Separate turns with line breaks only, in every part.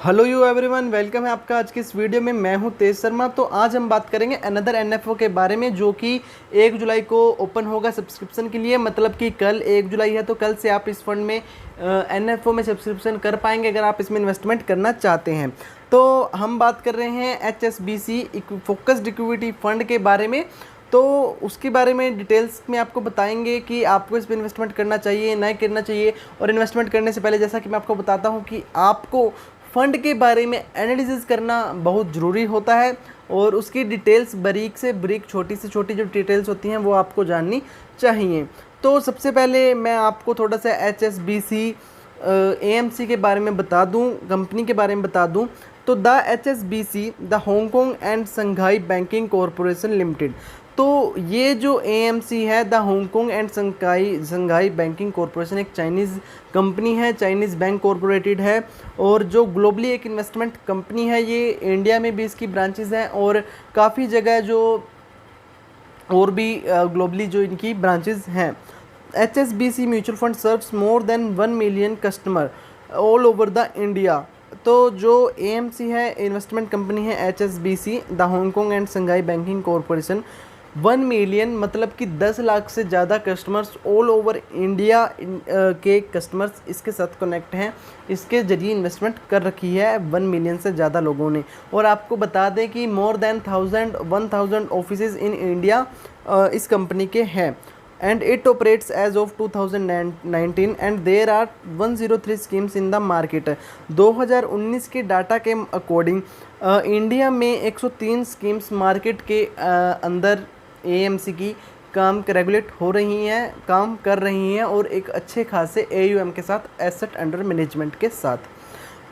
Hello you everyone, welcome है आपका आज की इस वीडियो में। मैं हूं तेज शर्मा। तो आज हम बात करेंगे अनदर एनएफओ के बारे में, जो कि 1 जुलाई को ओपन होगा सब्सक्रिप्शन के लिए। मतलब कि कल 1 जुलाई है, तो कल से आप इस फंड में एनएफओ में सब्सक्रिप्शन कर पाएंगे अगर आप इसमें इन्वेस्टमेंट करना चाहते हैं। तो हम बात कर रहे हैं HSBC फोकस्ड इक्विटी फंड के बारे में। तो उसके बारे में डिटेल्स में आपको बताएंगे कि आपको इस पर इन्वेस्टमेंट करना चाहिए नहीं करना चाहिए। और इन्वेस्टमेंट करने से पहले जैसा कि मैं आपको बताता हूं कि आपको फ़ंड के बारे में एनालिसिस करना बहुत ज़रूरी होता है, और उसकी डिटेल्स बारीक से बारीक, छोटी से छोटी जो डिटेल्स होती हैं वो आपको जाननी चाहिए। तो सबसे पहले मैं आपको थोड़ा सा HSBC AMC के बारे में बता दूं, कंपनी के बारे में बता दूं। तो the HSBC the Hong Kong and Shanghai banking corporation limited. तो ये जो AMC है, the Hong Kong and Shanghai banking corporation, एक चाइनीज़ कंपनी है, चाइनीज़ बैंक कॉरपोरेटेड है, और जो ग्लोबली एक इन्वेस्टमेंट कंपनी है। ये इंडिया में भी इसकी ब्रांचेस हैं और काफ़ी जगह जो और भी ग्लोबली जो इनकी ब्रांचेस हैं। HSBC mutual fund serves more than 1 million customer all over the India. तो जो AMC है, इन्वेस्टमेंट कंपनी है HSBC the Hong Kong and Shanghai banking corporation, 1 million मतलब कि 10 लाख से ज़्यादा कस्टमर्स ऑल ओवर इंडिया के कस्टमर्स इसके साथ कनेक्ट हैं। इसके ज़रिए इन्वेस्टमेंट कर रखी है 1 मिलियन से ज़्यादा लोगों ने। और आपको बता दें कि more than 1000 offices in India इस कंपनी के हैं, and it operates as of 2019 and there are 103 schemes in the market। 2019 के डाटा के अकॉर्डिंग इंडिया में 103 स्कीम्स मार्केट के अंदर AMC की काम रेगुलेट हो रही हैं, काम कर रही हैं, और एक अच्छे खासे AUM के साथ, एसेट अंडर मैनेजमेंट के साथ।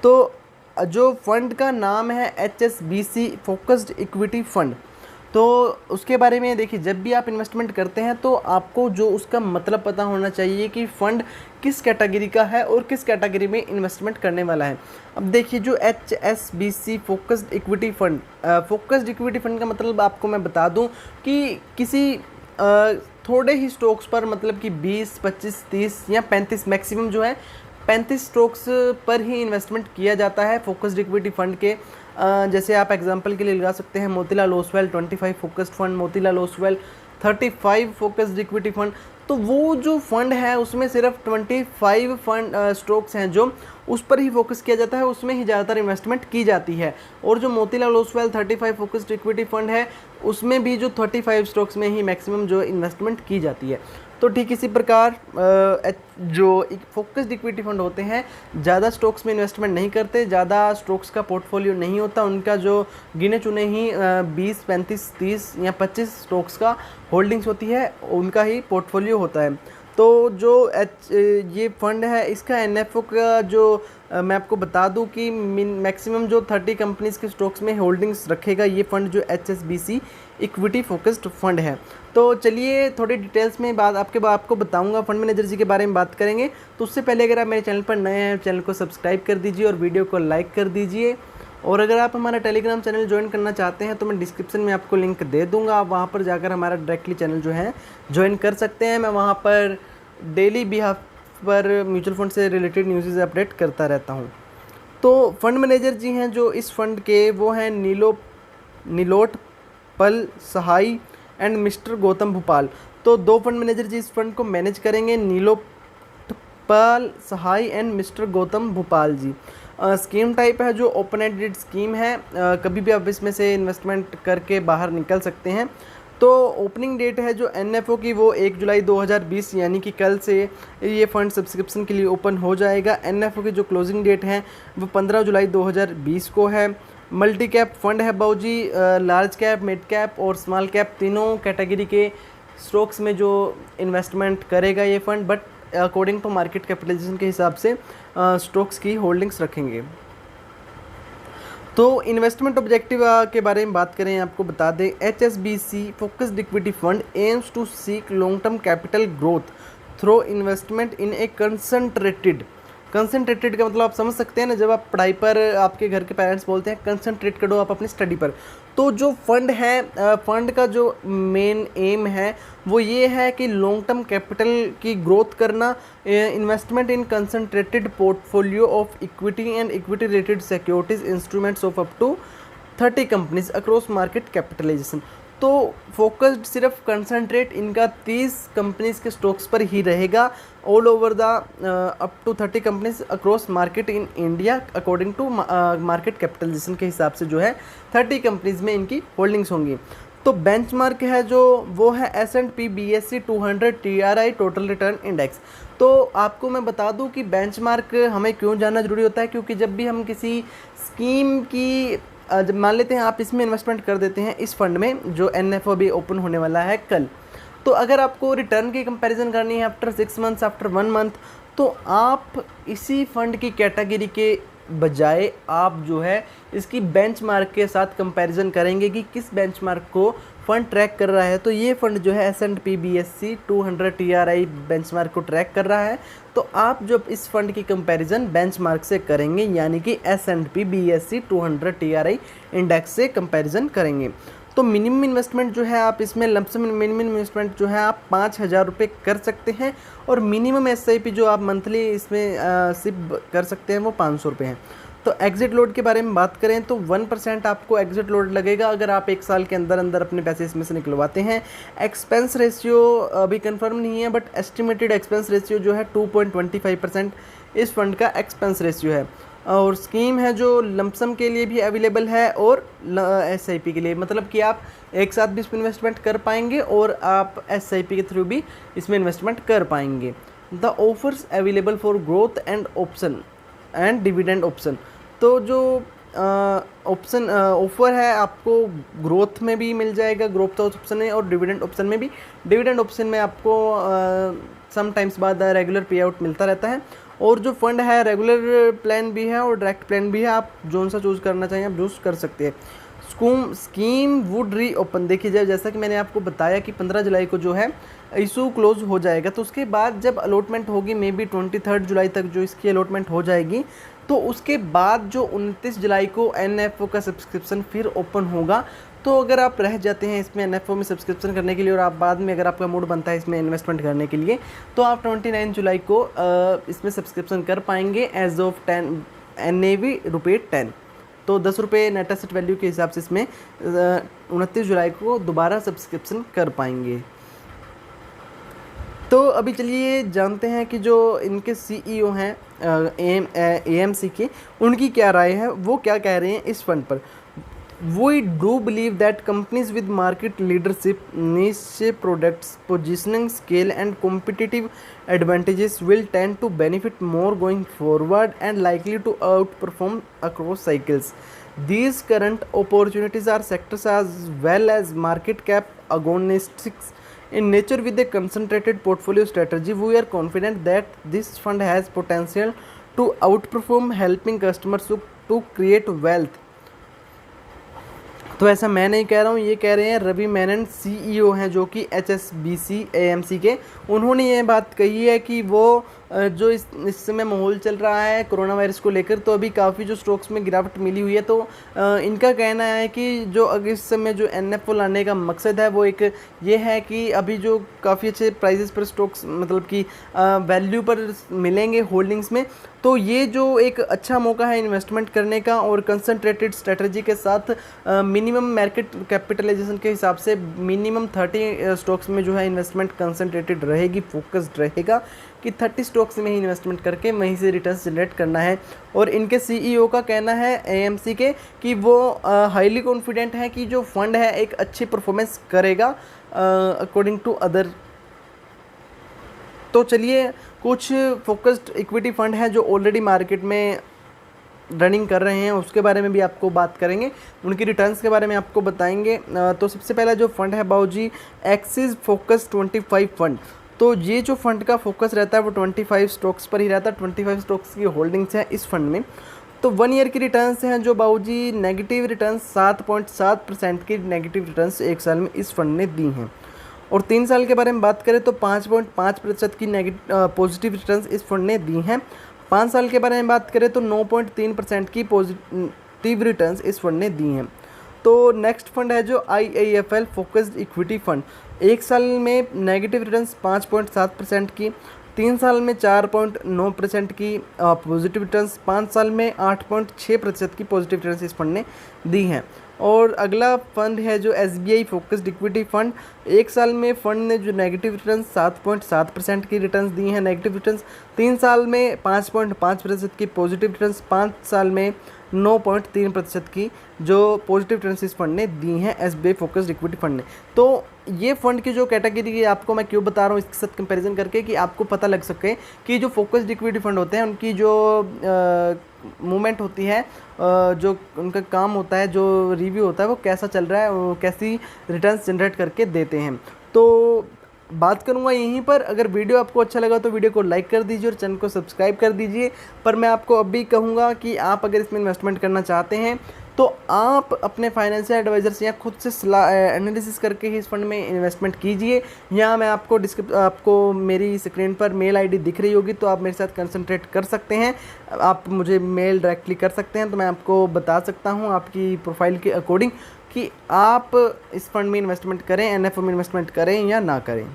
तो जो फंड का नाम है HSBC फोकस्ड इक्विटी फंड। तो उसके बारे में देखिए, जब भी आप इन्वेस्टमेंट करते हैं तो आपको जो उसका मतलब पता होना चाहिए कि फ़ंड किस कैटेगरी का है और किस कैटेगरी में इन्वेस्टमेंट करने वाला है। अब देखिए, जो HSBC focused equity fund, focused equity fund का मतलब आपको मैं बता दूं कि किसी थोड़े ही स्टॉक्स पर, मतलब कि 20, 25, 30 या 35 मैक्सिमम जो है 35 स्टॉक्स पर ही इन्वेस्टमेंट किया जाता है फोकस्ड इक्विटी फ़ंड के। जैसे आप एग्जांपल के लिए लगा सकते हैं Motilal Oswal 25 focused fund, Motilal Oswal 35 focused equity fund. तो वो जो फंड है उसमें सिर्फ 25 फंड स्टॉक्स हैं जो उस पर ही फोकस किया जाता है, उसमें ही ज़्यादातर इन्वेस्टमेंट की जाती है। और जो Motilal Oswal 35 focused equity fund है उसमें भी जो 35 स्टॉक्स में ही मैक्सिमम जो इन्वेस्टमेंट की जाती है। तो ठीक इसी प्रकार जो फोकस्ड इक्विटी फंड होते हैं ज़्यादा स्टॉक्स में इन्वेस्टमेंट नहीं करते, ज़्यादा स्टॉक्स का पोर्टफोलियो नहीं होता उनका। जो गिने चुने ही 20, 35, 30 या 25 स्टॉक्स का होल्डिंग्स होती है, उनका ही पोर्टफोलियो होता है। तो जो ये फंड है, इसका NFO का जो मैं आपको बता दूं कि मैक्सिमम जो 30 कंपनीज़ के स्टॉक्स में होल्डिंग्स रखेगा ये फंड, जो HSBC इक्विटी फोकस्ड फंड है। तो चलिए थोड़ी डिटेल्स में आपको बताऊंगा, फंड मैनेजर जी के बारे में बात करेंगे। तो उससे पहले अगर आप मेरे चैनल पर नए हैं, चैनल को सब्सक्राइब कर दीजिए और वीडियो को लाइक कर दीजिए। और अगर आप हमारा टेलीग्राम चैनल ज्वाइन करना चाहते हैं तो मैं डिस्क्रिप्शन में आपको लिंक दे दूंगा, आप वहां पर जाकर हमारा डायरेक्टली चैनल जो है ज्वाइन कर सकते हैं। मैं वहां पर डेली बिहाफ पर म्यूचुअल फंड से रिलेटेड न्यूज़ अपडेट करता रहता हूं। तो फंड मैनेजर जी हैं जो इस फंड के, वो हैं नीलोट पल सहाई एंड मिस्टर गौतम भोपाल। तो 2 फंड मैनेजर जी इस फंड को मैनेज करेंगे, Nilotpal Sahai and mister Gautam Bhopal ji. Scheme type है जो ओपन एंडेड स्कीम है, कभी भी आप इसमें से इन्वेस्टमेंट करके बाहर निकल सकते हैं। तो ओपनिंग डेट है जो NFO की, वो 1 जुलाई 2020 यानी कि कल से ये फ़ंड सब्सक्रिप्शन के लिए ओपन हो जाएगा। NFO की जो क्लोजिंग डेट है वो 15 जुलाई 2020 को है। मल्टी कैप फंड है बाऊजी, लार्ज कैप, मिड कैप और स्मॉल कैप तीनों कैटेगरी के स्टॉक्स में जो इन्वेस्टमेंट करेगा ये fund, but according to market capitalisation के हिसाब से स्टॉक्स की होल्डिंग्स रखेंगे। तो इन्वेस्टमेंट ऑब्जेक्टिव के बारे में बात करें, आपको बता दें HSBC focused equity fund aims to seek long term capital growth through investment in a concentrated concentrated का मतलब आप समझ सकते हैं ना, जब आप पढ़ाई पर आपके घर के पेरेंट्स बोलते हैं कंसंट्रेट करो आप अपनी स्टडी पर, तो जो फंड है फंड का जो मेन एम है वो ये है कि लॉन्ग टर्म कैपिटल की ग्रोथ करना, investment in concentrated portfolio of equity and equity related securities instruments of up to 30 companies across market capitalisation. तो फोकस्ड सिर्फ कंसंट्रेट इनका 30 कंपनीज के स्टॉक्स पर ही रहेगा, all over the up to 30 companies across market in India according to market capitalisation के हिसाब से जो है 30 कंपनीज में इनकी होल्डिंग्स होंगी। तो बेंचमार्क है जो वो है S&P BSE 200 TRI total return index. तो आपको मैं बता दूं कि बेंचमार्क हमें क्यों जानना जरूरी होता है, क्योंकि जब भी हम किसी स्कीम की जब मान लेते हैं आप इसमें इन्वेस्टमेंट कर देते हैं इस फंड में जो NFO अभी ओपन होने वाला है कल, तो अगर आपको रिटर्न की कंपैरिजन करनी है आफ्टर 6 मंथ्स आफ्टर 1 मंथ, तो आप इसी फंड की कैटेगरी के बजाय आप जो है इसकी बेंचमार्क के साथ कंपैरिजन करेंगे कि किस बेंचमार्क को फंड ट्रैक कर रहा है। तो ये फंड जो है S&P BSE 200 TRI बेंचमार्क को ट्रैक कर रहा है, तो आप जब इस फंड की कंपैरिजन बेंचमार्क से करेंगे यानी कि S&P BSE 200 TRI इंडेक्स से कंपैरिजन करेंगे, तो मिनिमम इन्वेस्टमेंट जो है आप इसमें लमसम मिनिमम इन्वेस्टमेंट जो है आप 5,000 रुपये कर सकते हैं, और मिनिमम SIP जो आप मंथली इसमें सिप कर सकते हैं वो 500 रुपये हैं। तो एग्जिट लोड के बारे में बात करें तो 1% आपको एग्जिट लोड लगेगा अगर आप 1 साल के अंदर अंदर अपने पैसे इसमें से निकलवाते हैं। एक्सपेंस रेशियो अभी कंफर्म नहीं है, बट एस्टिमेटेड एक्सपेंस रेशियो जो है 2.25% इस फंड का एक्सपेंस रेशियो है। और स्कीम है जो लमसम के लिए भी अवेलेबल है और SIP के लिए, मतलब कि आप एक साथ भी इसमें इन्वेस्टमेंट कर पाएंगे और आप SIP के थ्रू भी इसमें इन्वेस्टमेंट कर पाएंगे। The offers available for growth and option and dividend option. तो जो ऑप्शन ऑफर है आपको ग्रोथ में भी मिल जाएगा, ग्रोथ ऑप्शन है, और डिविडेंड ऑप्शन में भी। डिविडेंड ऑप्शन में आपको सम टाइम्स बाद रेगुलर पे आउट मिलता रहता है। और जो फंड है रेगुलर प्लान भी है और डायरेक्ट प्लान भी है, आप जोन सा चूज़ करना चाहिए आप चूज़ कर सकते हैं। स्कीम वुड री ओपन, देखिए जैसा कि मैंने आपको बताया कि 15 जुलाई को जो है इशू क्लोज हो जाएगा, तो उसके बाद जब अलॉटमेंट होगी मे बी 23 जुलाई तक जो इसकी अलॉटमेंट हो जाएगी, तो उसके बाद जो 29 जुलाई को NFO का सब्सक्रिप्शन फिर ओपन होगा। तो अगर आप रह जाते हैं इसमें NFO में सब्सक्रिप्शन करने के लिए और आप बाद में अगर आपका मूड बनता है इसमें इन्वेस्टमेंट करने के लिए, तो आप 29 जुलाई को इसमें सब्सक्रिप्शन कर पाएंगे एज ऑफ 10 NAV रुपये 10। तो 10 रुपये नेट एसेट वैल्यू के हिसाब से इसमें 29 जुलाई को दोबारा सब्सक्रिप्शन कर पाएंगे। तो अभी चलिए जानते हैं कि जो इनके CEO हैं AMC के, उनकी क्या राय है, वो क्या कह रहे हैं इस फंड पर। We do believe that companies with market leadership, niche products, positioning, scale and competitive advantages will tend to benefit more going forward and likely to outperform across cycles. These current opportunities are sectors as well as market cap agonistics in nature with a concentrated portfolio strategy. We are confident that this fund has potential to outperform, helping customers to create wealth. तो ऐसा मैं नहीं कह रहा हूँ, ये कह रहे हैं रवि मेनन CEO हैं जो कि HSBC AMC के। उन्होंने ये बात कही है कि वो जो इस समय माहौल चल रहा है कोरोना वायरस को लेकर, तो अभी काफ़ी जो स्टॉक्स में गिरावट मिली हुई है, तो इनका कहना है कि जो अगर इस समय जो NFO लाने का मकसद है वो एक ये है कि अभी जो काफ़ी अच्छे प्राइजेस पर स्टॉक्स मतलब कि वैल्यू पर मिलेंगे होल्डिंग्स में, तो ये जो एक अच्छा मौका है इन्वेस्टमेंट करने का, और कंसंट्रेटेड स्ट्रेटजी के साथ मिनिमम मार्केट कैपिटलाइजेशन के हिसाब से मिनिमम 30 स्टॉक्स में जो है इन्वेस्टमेंट कंसंट्रेटेड रहेगी, फोकस्ड रहेगा कि 30 स्टॉक्स में ही इन्वेस्टमेंट करके वहीं से रिटर्न्स जनरेट करना है। और इनके CEO का कहना है AMC के कि वो हाईली कॉन्फिडेंट है कि जो फंड है एक अच्छी परफॉर्मेंस करेगा अकॉर्डिंग टू अदर। तो चलिए कुछ फोकस्ड इक्विटी फंड हैं जो ऑलरेडी मार्केट में रनिंग कर रहे हैं उसके बारे में भी आपको बात करेंगे, उनकी रिटर्न्स के बारे में आपको बताएंगे। तो सबसे पहला जो फंड है बाबूजी एक्सिस फोकस 25 फंड। तो ये जो फंड का फोकस रहता है वो 25 स्टॉक्स पर ही रहता है, 25 स्टॉक्स की होल्डिंग्स हैं इस फंड में। तो 1 ईयर की रिटर्न्स हैं जो बाबूजी नेगेटिव रिटर्न्स 7.7% की नेगेटिव रिटर्न्स 1 साल में इस फंड ने दी हैं। और 3 साल के बारे में बात करें तो 5.5% की पॉजिटिव रिटर्न्स इस फंड ने दी हैं। 5 साल के बारे में बात करें तो 9.3% की पॉजिटिव रिटर्न्स इस फंड ने दी हैं। तो नेक्स्ट फंड है जो IIFL फोकस्ड इक्विटी फंड, 1 साल में नेगेटिव रिटर्न्स 5.7% की, 3 साल में 4.9% की पॉजिटिव रिटर्न्स, 5 साल में 8.6% की पॉजिटिव रिटर्न्स इस फंड ने दी हैं। और अगला फंड है जो SBI फोकस्ड इक्विटी फंड, 1 साल में फंड ने जो नेगेटिव रिटर्न्स 7.7% की रिटर्न्स दी हैं नेगेटिव रिटर्न्स, 3 साल में 5.5% की पॉजिटिव रिटर्न्स, 5 साल में 9.3% की जो पॉजिटिव रिटर्न्स इस फंड ने दी हैं SBI फोकस्ड इक्विटी फंड ने। तो ये फंड की जो कैटेगरी है आपको मैं क्यों बता रहा हूँ इसके साथ कंपैरिजन करके कि आपको पता लग सके कि जो फोकस्ड इक्विटी फंड होते हैं उनकी जो मूवमेंट होती है, जो उनका काम होता है, जो रिव्यू होता है वो कैसा चल रहा है, वो कैसी रिटर्न्स जनरेट करके देते हैं। तो बात करूंगा यहीं पर। अगर वीडियो आपको अच्छा लगा तो वीडियो को लाइक कर दीजिए और चैनल को सब्सक्राइब कर दीजिए। पर मैं आपको अभी कहूँगा कि आप अगर इसमें इन्वेस्टमेंट करना चाहते हैं तो आप अपने फाइनेंशियल एडवाइज़र से या खुद से एनालिसिस करके ही इस फंड में इन्वेस्टमेंट कीजिए। यहाँ मैं आपको मेरी स्क्रीन पर मेल आईडी दिख रही होगी, तो आप मेरे साथ कंसंट्रेट कर सकते हैं। आप मुझे मेल डायरेक्टली कर सकते हैं, तो मैं आपको बता सकता हूँ आपकी प्रोफाइल के अकॉर्डिंग कि आप इस फंड में इन्वेस्टमेंट करें, NFO में इन्वेस्टमेंट करें या ना करें।